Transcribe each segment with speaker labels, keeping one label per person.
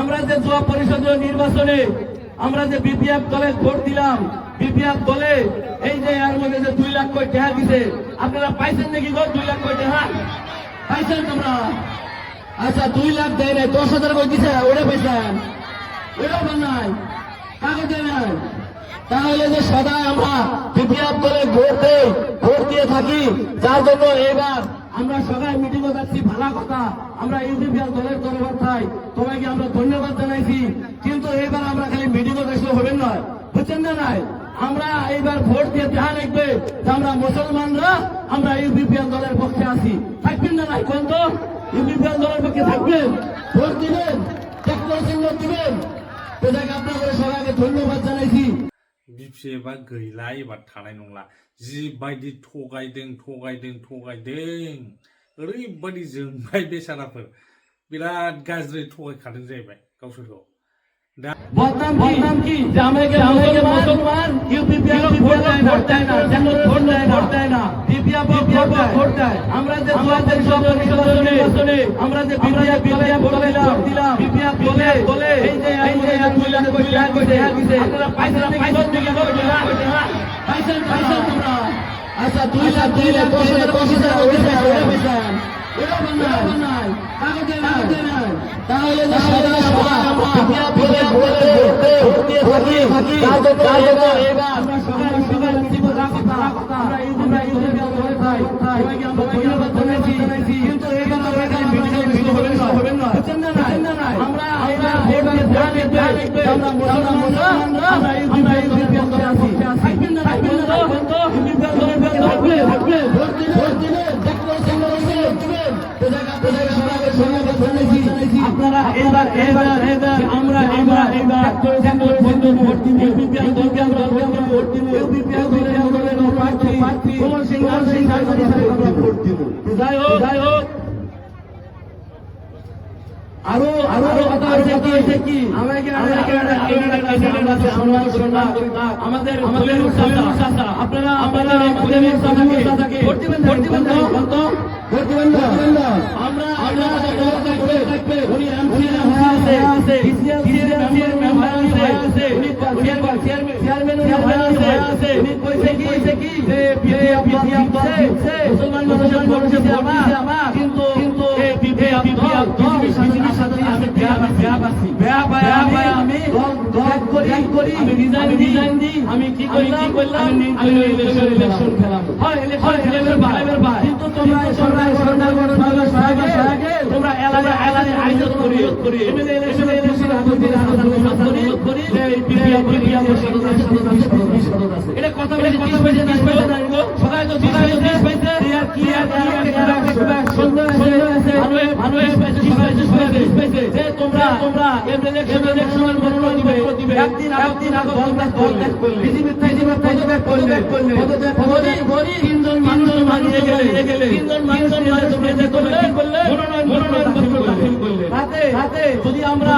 Speaker 1: আমরা যে জেলা পরিষদীয় নির্বাচনে আমরা যে বিপিএফ দলে ভোট দিলাম, বিপিএফ দলে এই যে এর মধ্যে যে 2 লাখ কোটি টাকা দিছে, আপনারা পাইছেন নাকি গো 2 লাখ কোটি টাকা পাইছেন তোমরা? আচ্ছা 2 লাখ দেয় নাই, 10,000 কোটি দিছে, ওটা পাইছেন? ওটাও নাই, কাগজে নাই। তাহলে যে সদা আমরা বিপিএফ দলে ভোট দিয়ে থাকি, যার জন্য এবার আমরা সবাই মিটিংও যাচ্ছি, ভালো কথা, আমরা ইউপিপিএল দলের তরফায় সবাইকে আমরা ধন্যবাদ জানাইছি। কিন্তু এবার আমরা খালি মিটিংও দেখলে হবে নয়, বুঝছেন না? নাই, আমরা এইবার ভোট দিয়ে দেখা লাগবে যে আমরা মুসলমানরা আমরা ইউপিপিএল দলের পক্ষে আছি। থাকবেন না নাই কোন তো ইউপিপিএল দলের পক্ষে থাকবেন, ভোট দিবেন, চিহ্ন দিবেন। আপনাদের সবাইকে ধন্যবাদ জানাইছি।
Speaker 2: बिपिएफआ गैला एबार थानाय नंला, जिबायदि थगायदों ओरैबायदि जोंबाय बेसाराफोर, बिराद गाज्रि थगायखादों जाहैबाय गावसोरखौ।
Speaker 1: বদনাম কি যে আমাকে মুসলমান ইউপিপিএল ভোট দেয় না, যেন ভোট দেয় না, বিপিএফ ভোট দেয়। আমরা যে জেলা পরিষদ নির্বাচনে আমরা যে বিপিএফ ভোট দিলাম, বিপিএফ দলে এই যে 2 লাখ কোটি টাকা দিছে, আপনারা পাইছেন তোমরা? আচ্ছা 2 লাখ 10,000 পাইছেন? ওটাও নাই, কাগজে নাই। তাহলে যে সবাই ভোট দিয়ে থাকি, তার জন্য এবার আমরা সবাই কথা, আমরা ইউপিপিএল দলে সবাইকে আমরা ধন্যবাদ জানাইছি। কিন্তু এবার আমরা খালি মিটিং হবে না, বুঝছেন না? নাই, আমরা ভোট দিয়ে দেখা লাগবে আমরা মুসলমানরা আমরা ইউপিপিএল দলে আছি। থাকবেন না তো ইউপিপিএল দলে থাকবে, ভোট দিবেন, আপনারা এবার আমরা ভোট দিব, ইউপিপিএল দলকে আমরা ভোট দিব, ইউপিপিএল দলের প্রার্থী কোমল সিং ভোট দিব। যাই হোক, আরো কথা হচ্ছে কি আমাদের আপনারা ভোট দিবেন না। আমরা উনি মুসলমান মানুষের কিন্তু আমি কি করলাম, ইলেকশন খেলাম, কিন্তু তোমরা এলাকায় আয়োজন করি এটা কথা সবাই তো তোমরা ইলেকশনের মনোনয়ন দিবে, একদিন তিনজন মানুষ মারিয়ে গেলে রাতে যদি আমরা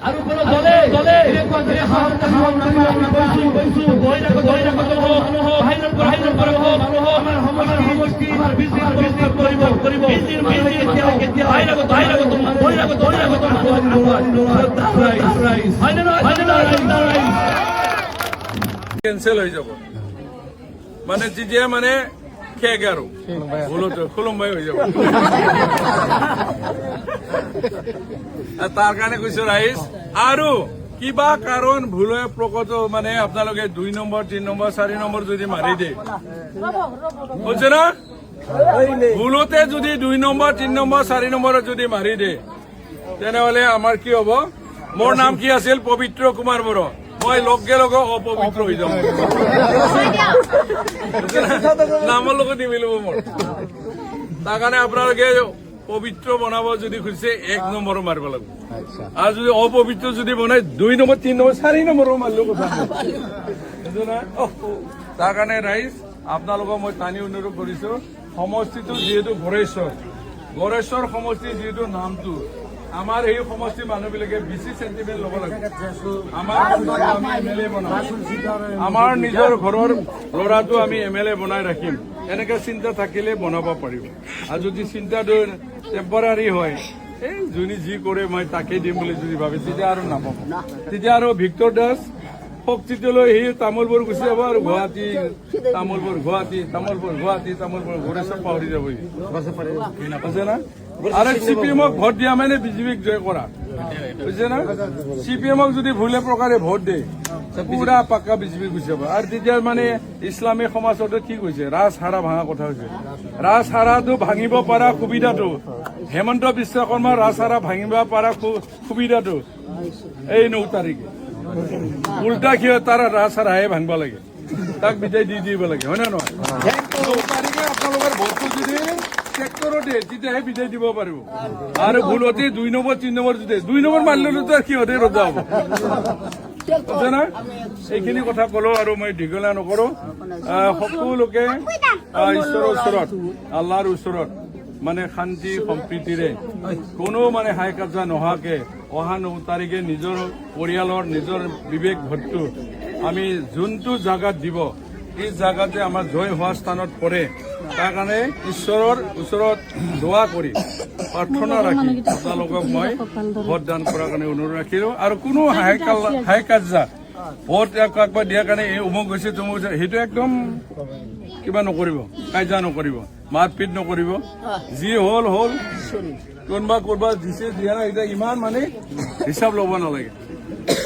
Speaker 1: আৰু কোনো দলে এনেকুৱা যে হাহাকাৰ আমি কৈছো বহিৰাগত মানুহ বাহিৰৰ পৰা মানুহ আমাৰ সমষ্টি আমাৰ বিজনেছ কৰিব কেতিয়া বহিৰাগত
Speaker 3: কেঞ্চেল হৈ যাব মানে যেতিয়া মানে শেষ আৰু ভুলতে খুলুম্বাই হৈ যাব তাৰ কাৰণে কৈছো ৰাইজ আৰু কিবা কাৰণ ভুলে প্ৰকট মানে আপোনালোকে 2 নম্বৰ 3 নম্বৰ 4 নম্বৰ যদি মাৰি দিয়ে বুজিছে না ভুলতে যদি 2 নম্বৰ 3 নম্বৰ 4 নম্বৰত যদি মাৰি দিয়ে তেনেহলে আমাৰ কি হ'ব মোৰ নাম কি আছিল পবিত্ৰ কুমাৰ বড়ো মই লগে লগে অপবিত্ৰ হৈ যাম নামৰ লগত নিমিলিব মোৰ তাৰ কাৰণে আপোনালোকে পবিত্ৰ বনাব যদি খুজিছে 1 নম্বৰ মাৰিব লাগিব আৰু যদি অপবিত্ৰ যদি বনাই 2 নম্বৰ 3 নম্বৰ 4 নম্বৰো মাৰিলেও কথা তাৰ কাৰণে ৰাইজ আপোনালোকক মই টানি অনুৰোধ কৰিছো সমষ্টিটো যিহেতু গড়েশ্বৰ সমষ্টি যিহেতু নামটো আমাৰ এই সমষ্টি মানুহবিলাকে বেছি চেণ্টিমেণ্ট ল'ব লাগে আমি MLA বনাম আমাৰ নিজৰ ঘৰৰ ল'ৰাটো আমি MLA বনাই ৰাখিম এনেকে চিন্তা থাকিলে বনাব পাৰিব আৰু যদি চিন্তাটো টেম্পৰাৰী হয় এই যোনে যি কৰে মই তাকেই দিম বুলি যদি ভাবে তেতিয়া আৰু নাপাব তেতিয়া আৰু ভিক্টৰ দাস শক্তিটোলৈ সি তামোলপুৰ গুচি যাব আৰু গুৱাহাটী গড়েশ্বৰ পাহৰি যাব আছে না আৰু CPM-ক ভোট দিয়া মানে বিজেপিক জয় কৰা বুজিছে না CPM-ক যদি ভুলে প্ৰকাৰে ভোট দিয়ে পুৰা পাক্কা বিজেপি গুচি যাব আৰু তেতিয়া মানে ইছলামী সমাজতো কি কৈছে ৰাজহাৰা ভাঙা কথা হৈছে ৰাজহাৰাটো ভাঙিব পৰা সুবিধাটো হেমন্ত বিশ্ব শৰ্মা ৰাজহাৰা ভাঙিব পৰা সুবিধাটো এই 9 তাৰিখে উল্টা কি হয় তাৰ ৰাজহাৰাহে ভাঙিব লাগে তাক বিদায় দি দিব লাগে হয় নে নহয় 9 তাৰিখে আপোনালোকৰ ভোটটো যদি ট্ৰেক্টৰতে তেতিয়াহে বিদায় দিব পাৰিব আৰু ভুলতে 2 নম্বৰ 3 নম্বৰ যদি 2 নম্বৰ মাৰিলেতো তাৰ সিহঁতে ৰজা হ'ব বুজে না এইখিনি কথা কলো আৰু মই দীঘলীয়া নকৰো সকলোকে ঈশ্বৰৰ ওচৰত আল্লাহৰ ওচৰত মানে শান্তি সম্প্ৰীতিৰে কোনো মানে হাই কাজিয়া নোহোৱাকে অহা 9 তাৰিখে নিজৰ পৰিয়ালৰ নিজৰ বিবেক ভোটটো আমি যোনটো জাগাত দিব এই জাগাতে আমাৰ জয় হোৱা স্থানত পৰে তাৰ কাৰণে ঈশ্বৰৰ ওচৰত দোৱা কৰি প্ৰাৰ্থনা ৰাখি আপোনালোকক মই ভোটদান কৰাৰ কাৰণে অনুৰোধ ৰাখিলো আৰু কোনো হাই কাজিয়া ভোট কাকবা দিয়াৰ কাৰণে এই অমুক হৈছে তমুক হৈছে সেইটো একদম কিবা নকৰিব কাজিয়া নকৰিব মাৰপিট নকৰিব যি হ'ল কোনোবা দিছে দিয়া নাই এতিয়া ইমান মানে হিচাপ ল'ব নালাগে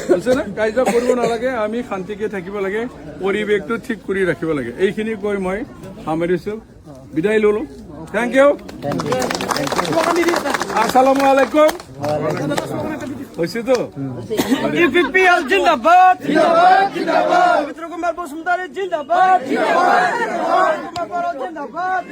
Speaker 3: বুজিছে না কাজিয়া কৰিব নালাগে আমি শান্তিকে থাকিব লাগে পৰিৱেশটো ঠিক কৰি ৰাখিব লাগে এইখিনি কৈ মই সামৰিছো বিদায় ললো থেংক ইউ আসসালামু আলাইকুম হৈছেতো
Speaker 4: UPPL জিন্দাবাদ পবিত্র কুমার বসুন্ধরা জিন্দাবাদ জিন্দাবাদ